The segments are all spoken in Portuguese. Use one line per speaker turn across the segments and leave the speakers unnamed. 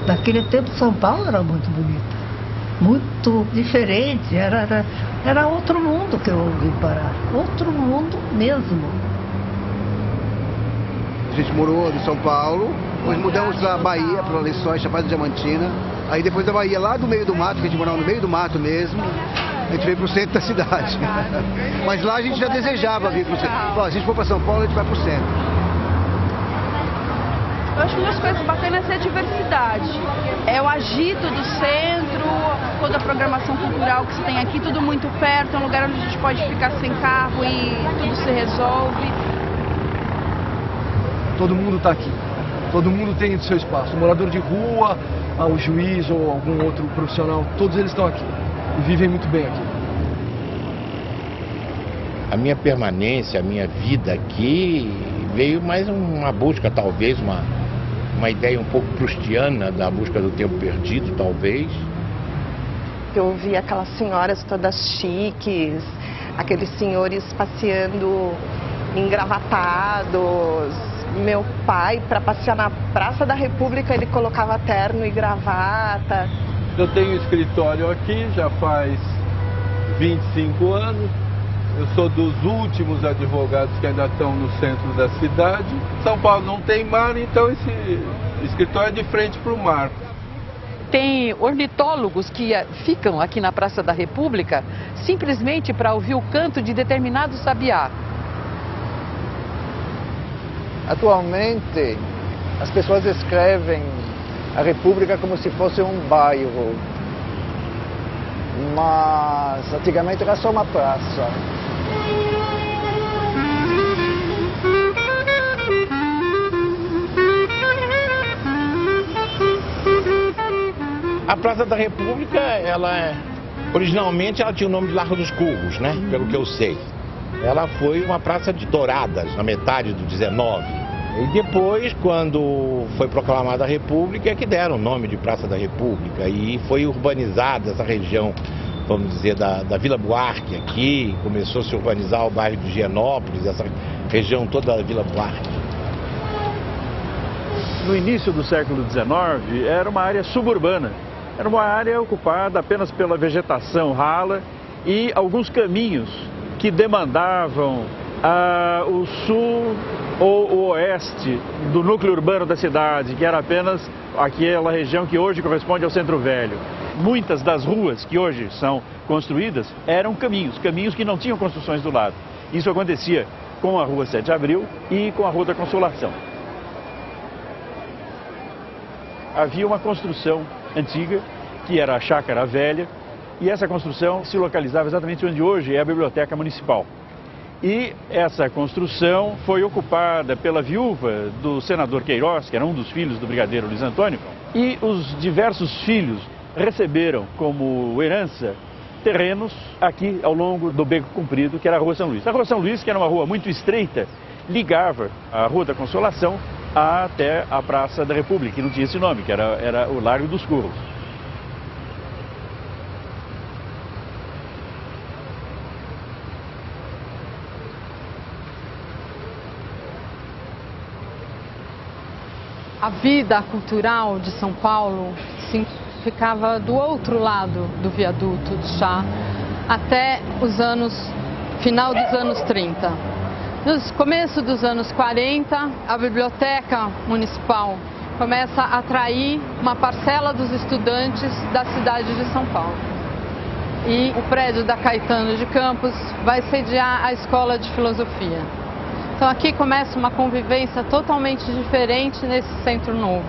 Naquele tempo São Paulo era muito bonita, muito diferente, era outro mundo que eu ouvi parar, outro mundo mesmo.
A gente morou em São Paulo, depois mudamos para a Bahia, para Lençóis, Chapada Diamantina. Aí depois da Bahia, lá do meio do mato, que a gente morava no meio do mato mesmo, a gente veio para o centro da cidade. Mas lá a gente já desejava vir para o centro. Bom, se a gente for para São Paulo, a gente vai para o centro.
Eu acho que uma das coisas bacanas é a diversidade. É o agito do centro, toda a programação cultural que se tem aqui, tudo muito perto, é um lugar onde a gente pode ficar sem carro e tudo se resolve.
Todo mundo está aqui, todo mundo tem o seu espaço. O morador de rua, o juiz ou algum outro profissional, todos eles estão aqui e vivem muito bem aqui.
A minha permanência, a minha vida aqui veio mais uma busca, talvez, uma ideia um pouco proustiana da busca do tempo perdido, talvez.
Eu vi aquelas senhoras todas chiques, aqueles senhores passeando engravatados. Meu pai, para passear na Praça da República, ele colocava terno e gravata.
Eu tenho escritório aqui já faz 25 anos. Eu sou dos últimos advogados que ainda estão no centro da cidade. São Paulo não tem mar, então esse escritório é de frente para o mar.
Tem ornitólogos que ficam aqui na Praça da República simplesmente para ouvir o canto de determinado sabiá.
Atualmente, as pessoas escrevem a República como se fosse um bairro, mas antigamente era só uma praça.
A Praça da República, originalmente ela tinha o nome de Largo dos Curros, né? Pelo que eu sei. Ela foi uma praça de douradas na metade do 19. E depois, quando foi proclamada a República, é que deram o nome de Praça da República. E foi urbanizada essa região, vamos dizer, da Vila Buarque aqui. Começou a se urbanizar o bairro de Higienópolis, essa região toda da Vila Buarque.
No início do século XIX, era uma área suburbana. Era uma área ocupada apenas pela vegetação rala e alguns caminhos que demandavam o sul ou o oeste do núcleo urbano da cidade, que era apenas aquela região que hoje corresponde ao Centro Velho. Muitas das ruas que hoje são construídas eram caminhos que não tinham construções do lado. Isso acontecia com a Rua 7 de Abril e com a Rua da Consolação. Havia uma construção antiga, que era a Chácara Velha, e essa construção se localizava exatamente onde hoje é a Biblioteca Municipal. E essa construção foi ocupada pela viúva do senador Queiroz, que era um dos filhos do brigadeiro Luiz Antônio, e os diversos filhos receberam como herança terrenos aqui ao longo do Beco Comprido, que era a Rua São Luís. A Rua São Luís, que era uma rua muito estreita, ligava a Rua da Consolação até a Praça da República, que não tinha esse nome, que era o Largo dos Curros.
A vida cultural de São Paulo ficava do outro lado do viaduto do Chá até final dos anos 30. No começo dos anos 40, a Biblioteca Municipal começa a atrair uma parcela dos estudantes da cidade de São Paulo. E o prédio da Caetano de Campos vai sediar a Escola de Filosofia. Então aqui começa uma convivência totalmente diferente nesse centro novo.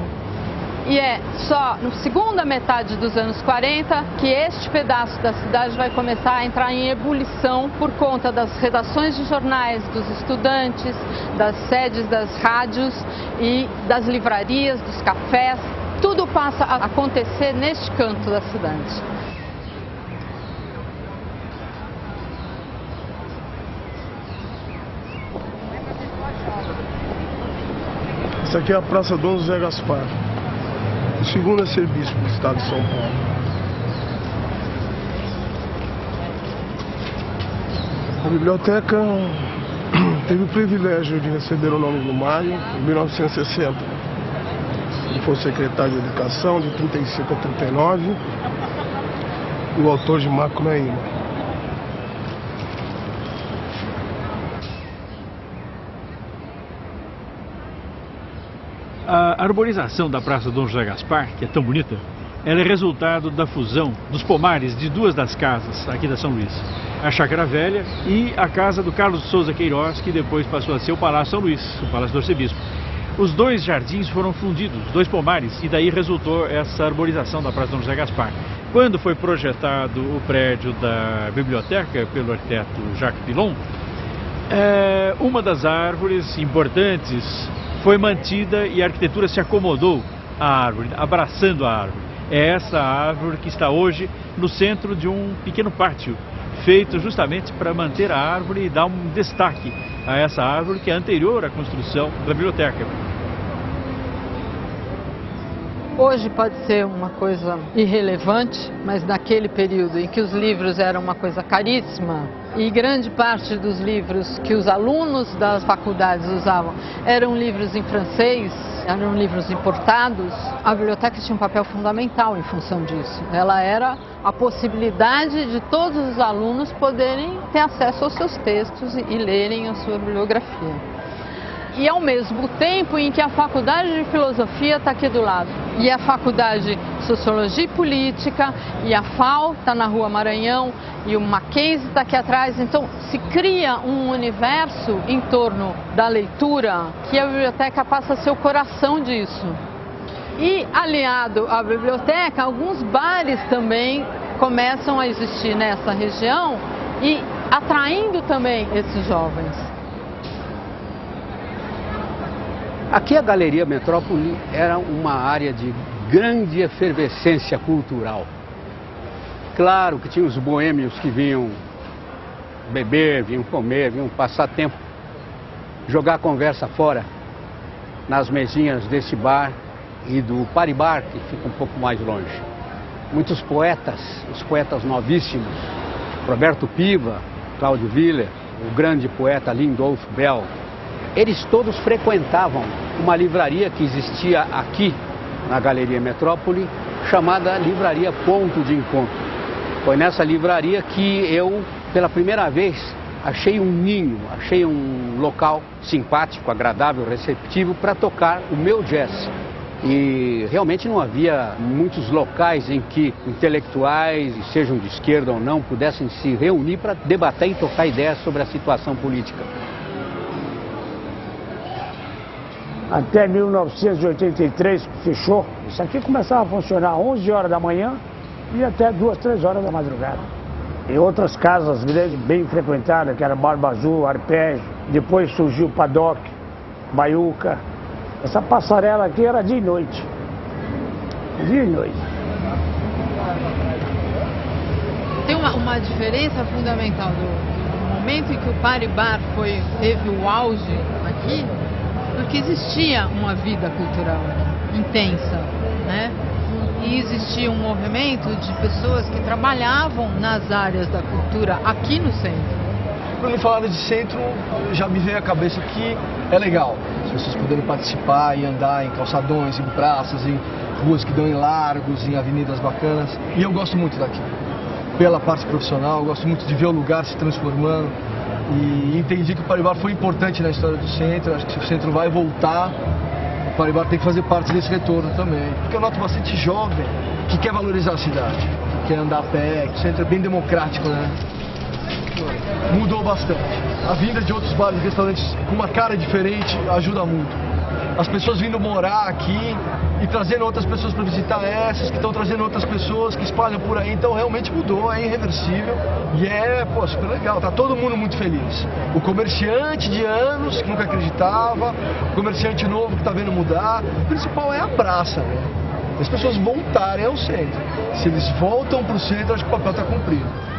E é só na segunda metade dos anos 40 que este pedaço da cidade vai começar a entrar em ebulição por conta das redações de jornais dos estudantes, das sedes das rádios e das livrarias, dos cafés. Tudo passa a acontecer neste canto da cidade.
Essa aqui é a Praça Dom José Gaspar, o segundo a ser bispo do estado de São Paulo. A biblioteca teve o privilégio de receber o nome do Mário em 1960. foi secretário de Educação de 35 a 39. E o autor de Macunaíma.
A arborização da Praça Dom José Gaspar, que é tão bonita, ela é resultado da fusão dos pomares de duas das casas aqui da São Luís. A Chácara Velha e a casa do Carlos de Souza Queiroz, que depois passou a ser o Palácio São Luís, o Palácio do Arcebispo. Os dois jardins foram fundidos, dois pomares, e daí resultou essa arborização da Praça Dom José Gaspar. Quando foi projetado o prédio da biblioteca pelo arquiteto Jacques Pilon, uma das árvores importantes foi mantida e a arquitetura se acomodou à árvore, abraçando a árvore. É essa árvore que está hoje no centro de um pequeno pátio, feito justamente para manter a árvore e dar um destaque a essa árvore que é anterior à construção da biblioteca.
Hoje pode ser uma coisa irrelevante, mas naquele período em que os livros eram uma coisa caríssima e grande parte dos livros que os alunos das faculdades usavam eram livros em francês, eram livros importados, a biblioteca tinha um papel fundamental em função disso. Ela era a possibilidade de todos os alunos poderem ter acesso aos seus textos e lerem a sua bibliografia. E ao mesmo tempo em que a Faculdade de Filosofia está aqui do lado, e a Faculdade de Sociologia e Política, e a FAO está na Rua Maranhão, e o Mackenzie está aqui atrás. Então se cria um universo em torno da leitura que a biblioteca passa a ser o coração disso. E aliado à biblioteca, alguns bares também começam a existir nessa região e atraindo também esses jovens.
Aqui a Galeria Metrópole era uma área de grande efervescência cultural. Claro que tinha os boêmios que vinham beber, vinham comer, vinham passar tempo, jogar a conversa fora nas mesinhas desse bar e do Paribar, que fica um pouco mais longe. Muitos poetas, os poetas novíssimos, Roberto Piva, Cláudio Willer, o grande poeta Lindolf Bell, eles todos frequentavam uma livraria que existia aqui na Galeria Metrópole, chamada Livraria Ponto de Encontro. Foi nessa livraria que eu, pela primeira vez, achei um ninho, achei um local simpático, agradável, receptivo para tocar o meu jazz. E realmente não havia muitos locais em que intelectuais, sejam de esquerda ou não, pudessem se reunir para debater e tocar ideias sobre a situação política.
Até 1983, que fechou, isso aqui começava a funcionar às 11 horas da manhã e até 2, 3 horas da madrugada. E outras casas bem frequentadas, que era Barba Azul, Arpégio, depois surgiu o Paddock, Baiuca. Essa passarela aqui era dia e noite. Dia e noite.
Tem uma diferença fundamental do momento em que o Paribar teve o auge aqui, porque existia uma vida cultural intensa, né? E existia um movimento de pessoas que trabalhavam nas áreas da cultura aqui no centro.
Quando me falaram de centro, já me veio à cabeça que é legal as pessoas poderem participar e andar em calçadões, em praças, em ruas que dão em largos, em avenidas bacanas. E eu gosto muito daqui. Pela parte profissional, eu gosto muito de ver o lugar se transformando. E entendi que o Paribar foi importante na história do centro. Acho que se o centro vai voltar, o Paribar tem que fazer parte desse retorno também. Porque eu noto bastante jovem que quer valorizar a cidade, que quer andar a pé, que o centro é bem democrático, né? Mudou bastante. A vinda de outros bares e restaurantes com uma cara diferente ajuda muito. As pessoas vindo morar aqui e trazendo outras pessoas para visitar essas, que estão trazendo outras pessoas, que espalham por aí. Então realmente mudou, é irreversível e super legal. Tá todo mundo muito feliz. O comerciante de anos, que nunca acreditava, o comerciante novo que está vendo mudar. O principal é a praça, né? As pessoas voltarem ao centro. Se eles voltam para o centro, acho que o papel está cumprido.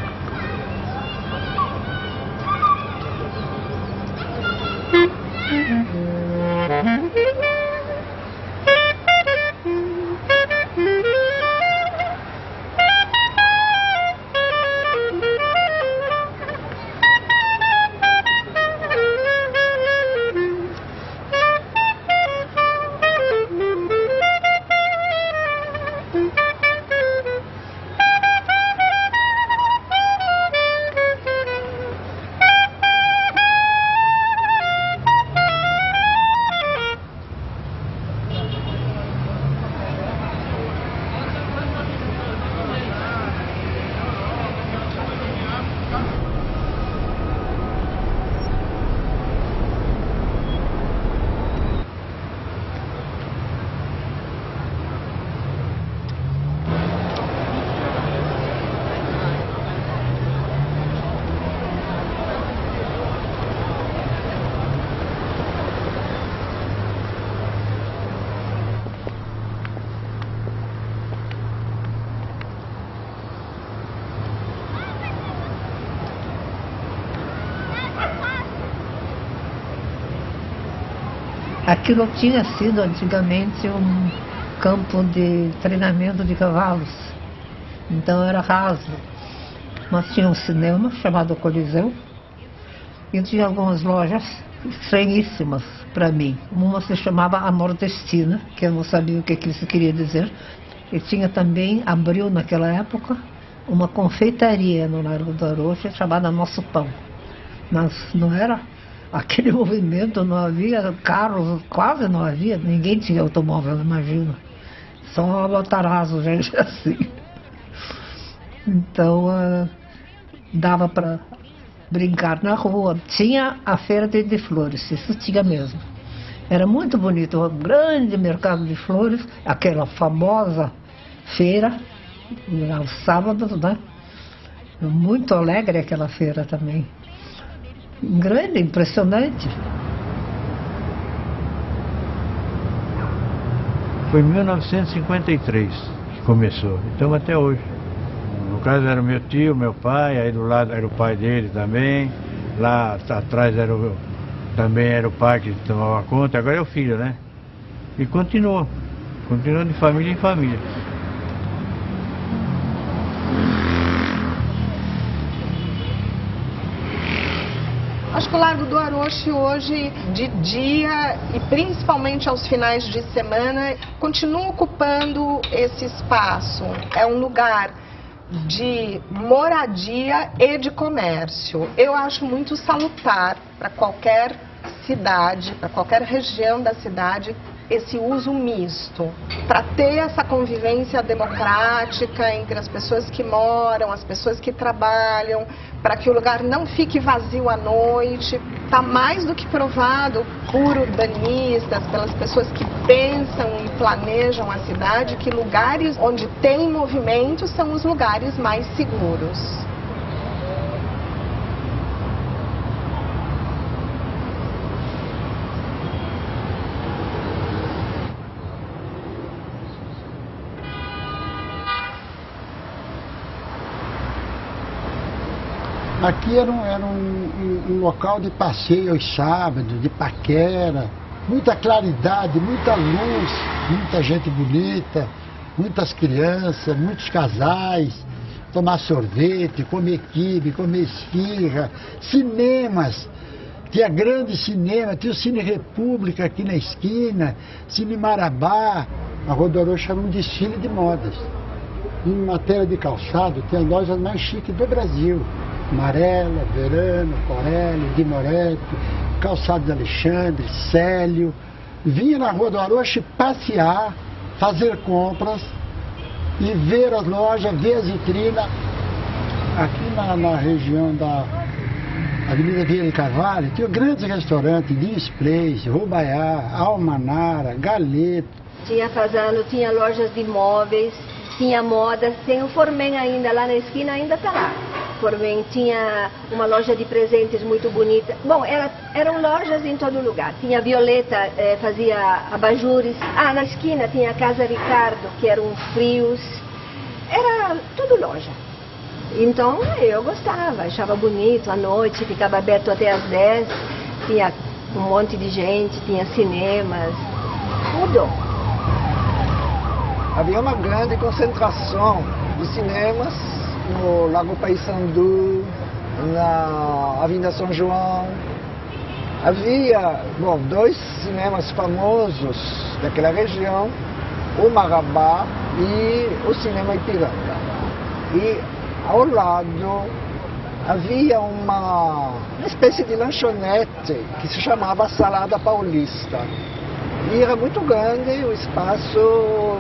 Aquilo tinha sido antigamente um campo de treinamento de cavalos, então era raso. Mas tinha um cinema chamado Coliseu e tinha algumas lojas estranhíssimas para mim. Uma se chamava A Nordestina, que eu não sabia o que isso queria dizer. E tinha também, abriu naquela época, uma confeitaria no Largo do Arouche chamada Nosso Pão. Mas não era aquele movimento, não havia carros, quase não havia, ninguém tinha automóvel, imagina. Só um Matarazzo, gente, assim. Então, dava para brincar na rua. Tinha a feira de flores, isso tinha mesmo. Era muito bonito, um grande mercado de flores, aquela famosa feira, aos sábados, né? Muito alegre aquela feira também. Grande, impressionante.
Foi em 1953 que começou, então até hoje. No caso era meu tio, meu pai, aí do lado era o pai dele também, lá atrás também era o pai que tomava conta, agora é o filho, né? E continua de família em família.
Acho que o Largo do Arouche hoje, de dia e principalmente aos finais de semana, continua ocupando esse espaço. É um lugar de moradia e de comércio. Eu acho muito salutar para qualquer cidade, para qualquer região da cidade, esse uso misto, para ter essa convivência democrática entre as pessoas que moram, as pessoas que trabalham, para que o lugar não fique vazio à noite. Está mais do que provado por urbanistas, pelas pessoas que pensam e planejam a cidade, que lugares onde tem movimento são os lugares mais seguros.
Aqui era um local de passeio aos sábados, de paquera, muita claridade, muita luz, muita gente bonita, muitas crianças, muitos casais, tomar sorvete, comer quibe, comer esfirra, cinemas. Tinha grande cinema, tinha o Cine República aqui na esquina, Cine Marabá. A Rua do Arouche era um desfile de modas. Em matéria de calçado, tem as lojas mais chiques do Brasil. Marella, Verano, Corelli, Di Moretti, Calçados Alexandre, Célio. Vinha na Rua do Arouche passear, fazer compras e ver as lojas, ver as vitrinas. Aqui na região da Avenida Vieira de Carvalho, tinha grandes restaurantes, Dias Place, Rubaiá, Almanara, Galeto.
Tinha Fasano, tinha lojas de móveis, tinha modas, tem o Formen ainda, lá na esquina ainda está lá. Formen tinha uma loja de presentes muito bonita. Bom, eram lojas em todo lugar. Tinha a Violeta, fazia abajures. Ah, na esquina tinha a Casa Ricardo, que eram frios. Era tudo loja. Então eu gostava, achava bonito à noite, ficava aberto até às 10. Tinha um monte de gente, tinha cinemas, tudo.
Havia uma grande concentração de cinemas no Lago Paissandu, na Avenida São João. Havia, bom, dois cinemas famosos daquela região, o Marabá e o Cinema Ipiranga. E ao lado havia uma espécie de lanchonete que se chamava Salada Paulista. E era muito grande o espaço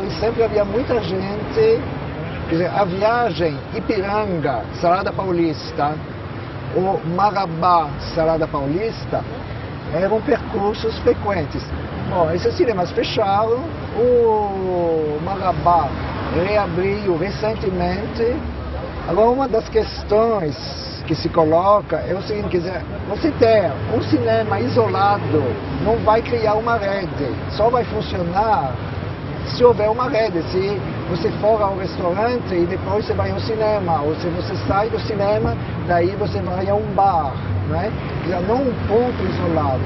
e sempre havia muita gente. Quer dizer, a viagem Ipiranga, Salada Paulista, o Marabá, Salada Paulista, eram percursos frequentes. Bom, esses cinemas fecharam, o Marabá reabriu recentemente. Agora, uma das questões que se coloca é o seguinte, quer dizer, você ter um cinema isolado não vai criar uma rede, só vai funcionar se houver uma rede, se você for ao restaurante e depois você vai ao cinema, ou se você sai do cinema, daí você vai a um bar, né? Não um ponto isolado.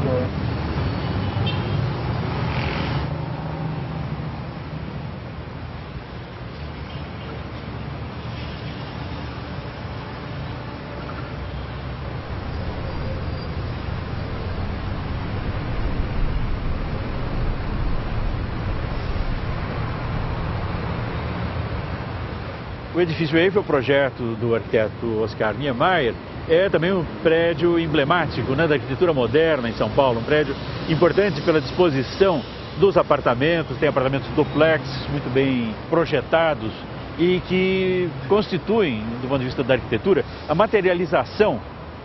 O edifício Eiffel, o projeto do arquiteto Oscar Niemeyer, é também um prédio emblemático, né, da arquitetura moderna em São Paulo, um prédio importante pela disposição dos apartamentos, tem apartamentos duplex muito bem projetados e que constituem, do ponto de vista da arquitetura, a materialização,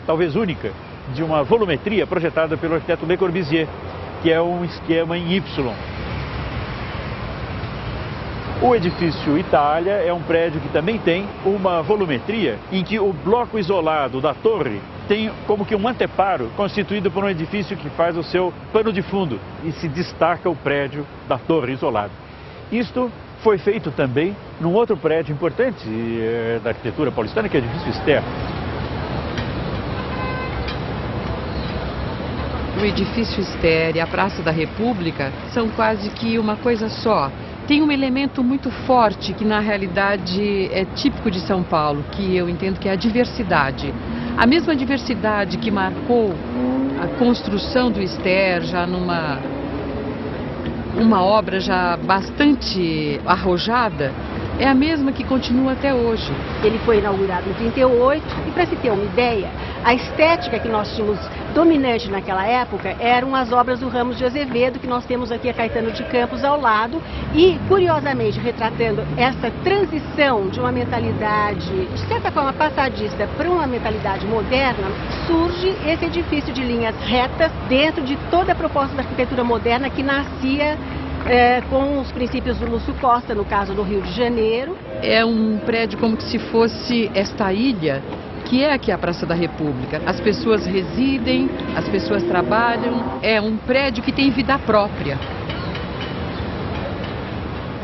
talvez única, de uma volumetria projetada pelo arquiteto Le Corbusier, que é um esquema em Y. O edifício Itália é um prédio que também tem uma volumetria em que o bloco isolado da torre tem como que um anteparo constituído por um edifício que faz o seu pano de fundo e se destaca o prédio da torre isolada. Isto foi feito também num outro prédio importante da arquitetura paulistana, que é o edifício Ster.
O edifício Ster e a Praça da República são quase que uma coisa só. Tem um elemento muito forte que na realidade é típico de São Paulo, que eu entendo que é a diversidade. A mesma diversidade que marcou a construção do Ster já numa obra já bastante arrojada, é a mesma que continua até hoje.
Ele foi inaugurado em 38 e, para se ter uma ideia, a estética que nós tínhamos dominante naquela época eram as obras do Ramos de Azevedo, que nós temos aqui a Caetano de Campos ao lado, e, curiosamente, retratando essa transição de uma mentalidade, de certa forma, passadista para uma mentalidade moderna, surge esse edifício de linhas retas dentro de toda a proposta da arquitetura moderna que nascia com os princípios do Lúcio Costa, no caso do Rio de Janeiro.
É um prédio como se fosse esta ilha, que é aqui a Praça da República. As pessoas residem, as pessoas trabalham, é um prédio que tem vida própria.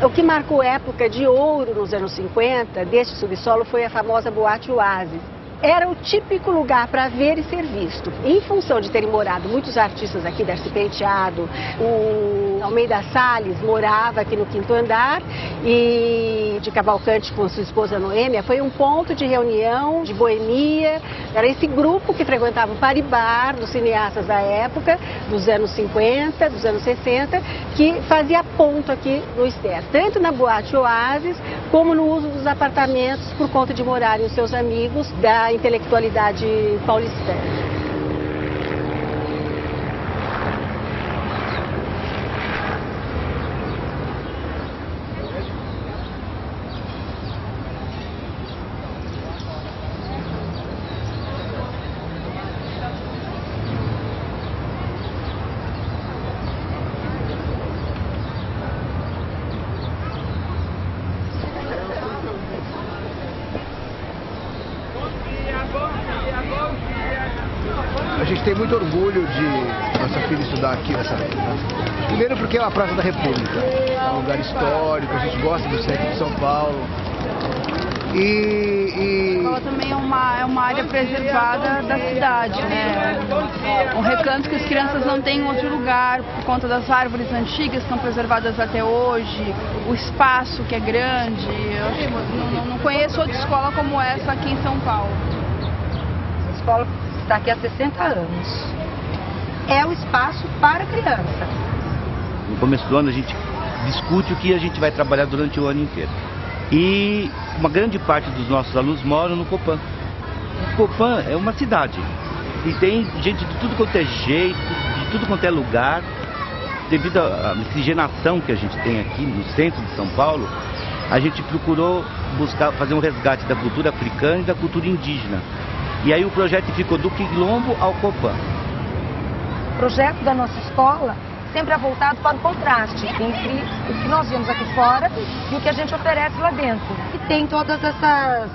O que marcou época de ouro nos anos 50, deste subsolo, foi a famosa Boate Oasis. Era o típico lugar para ver e ser visto. Em função de terem morado muitos artistas aqui, Darcy Penteado, o Almeida Salles morava aqui no 5º andar, e de Cavalcante com sua esposa Noêmia, foi um ponto de reunião, de boemia. Era esse grupo que frequentava o Paribar, dos cineastas da época, dos anos 50, dos anos 60, que fazia ponto aqui no Ster, tanto na Boate Oasis, como no uso dos apartamentos por conta de morarem os seus amigos da intelectualidade paulistana.
A gente tem muito orgulho de nossa filha estudar aqui nessa praça. Primeiro porque é a Praça da República, é um lugar histórico, a gente gosta do centro de São Paulo.
Ela também é uma área preservada da cidade, né? Um recanto que as crianças não têm em outro lugar, por conta das árvores antigas que estão preservadas até hoje, o espaço que é grande. Eu não conheço outra escola como essa aqui em São Paulo.
A escola está aqui há 60 anos.
É o espaço para a criança.
No começo do ano a gente discute o que a gente vai trabalhar durante o ano inteiro. E uma grande parte dos nossos alunos moram no Copan. O Copan é uma cidade e tem gente de tudo quanto é jeito, de tudo quanto é lugar. Devido à miscigenação que a gente tem aqui no centro de São Paulo, a gente procurou buscar fazer um resgate da cultura africana e da cultura indígena. E aí o projeto ficou do Quilombo ao Copan.
O projeto da nossa escola sempre é voltado para o contraste entre o que nós vemos aqui fora e o que a gente oferece lá dentro. E tem todas essas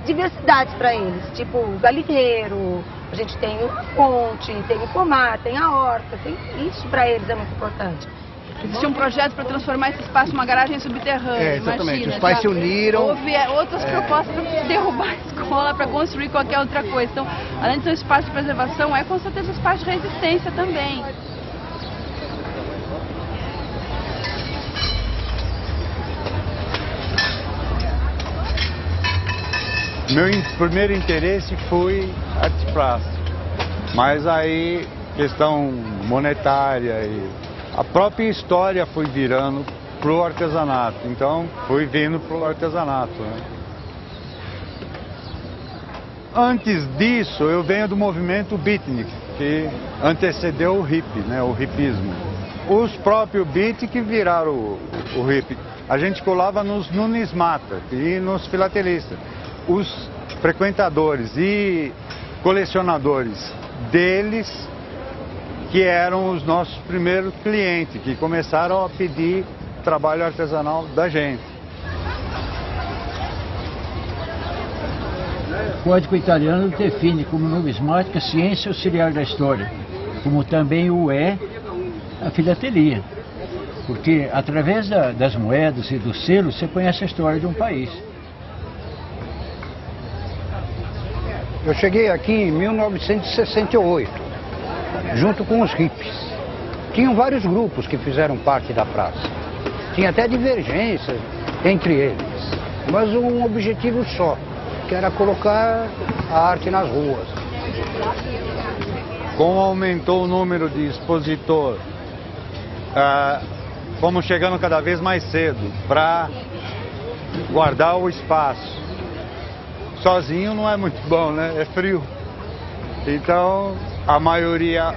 diversidades para eles, tipo o galinheiro, a gente tem uma fonte, tem o pomar, tem a horta, tem isso para eles é muito importante.
Existia um projeto para transformar esse espaço numa garagem subterrânea.
Exatamente.
Imagina,
os pais se uniram.
Houve outras propostas para derrubar a escola, para construir qualquer outra coisa. Então, além de ser um espaço de preservação, é com certeza um espaço de resistência também.
Meu primeiro interesse foi arte plástica, mas aí questão monetária e a própria história foi virando pro artesanato, então foi vindo pro artesanato, né? Antes disso, eu venho do movimento beatnik, que antecedeu o hippie, né, o hippismo. Os próprios beatnik viraram o hippie. A gente colava nos numismatas e nos filatelistas. Os frequentadores e colecionadores deles, que eram os nossos primeiros clientes, que começaram a pedir trabalho artesanal da gente.
O Código Italiano define como numismática ciência auxiliar da história, como também o é a filatelia, porque através das moedas e dos selos você conhece a história de um país.
Eu cheguei aqui em 1968, junto com os hippies. Tinham vários grupos que fizeram parte da praça. Tinha até divergências entre eles, mas um objetivo só, que era colocar a arte nas ruas.
Como aumentou o número de expositor, fomos chegando cada vez mais cedo para guardar o espaço. Sozinho não é muito bom, né? É frio. Então, a maioria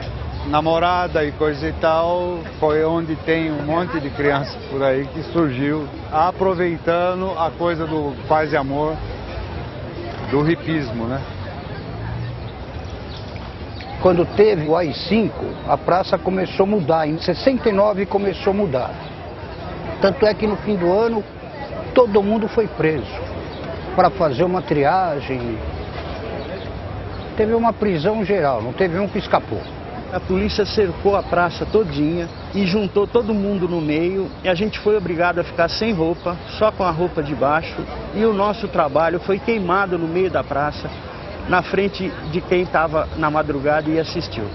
namorada e coisa e tal, foi onde tem um monte de criança por aí que surgiu, aproveitando a coisa do paz e amor, do hipismo, né?
Quando teve o AI-5, a praça começou a mudar. Em 69 começou a mudar. Tanto é que no fim do ano, todo mundo foi preso para fazer uma triagem. Teve uma prisão geral, não teve um que escapou.
A polícia cercou a praça todinha e juntou todo mundo no meio, e a gente foi obrigado a ficar sem roupa, só com a roupa de baixo, e o nosso trabalho foi queimado no meio da praça, na frente de quem estava na madrugada e assistiu.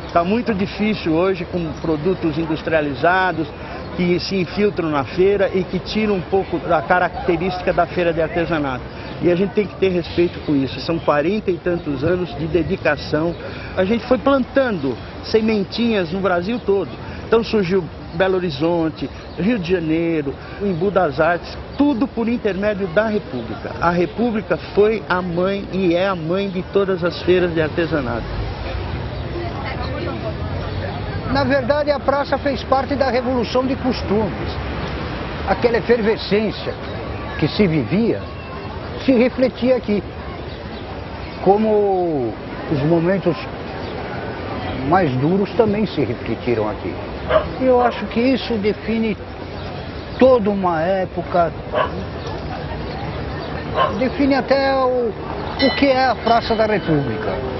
Está muito difícil hoje com produtos industrializados que se infiltram na feira e que tiram um pouco da característica da feira de artesanato. E a gente tem que ter respeito com isso. São 40 e tantos anos de dedicação. A gente foi plantando sementinhas no Brasil todo. Então surgiu Belo Horizonte, Rio de Janeiro, o Embu das Artes, tudo por intermédio da República. A República foi a mãe e é a mãe de todas as feiras de artesanato.
Na verdade, a praça fez parte da revolução de costumes. Aquela efervescência que se vivia se refletia aqui. Como os momentos mais duros também se refletiram aqui. Eu acho que isso define toda uma época, define até o que é a Praça da República.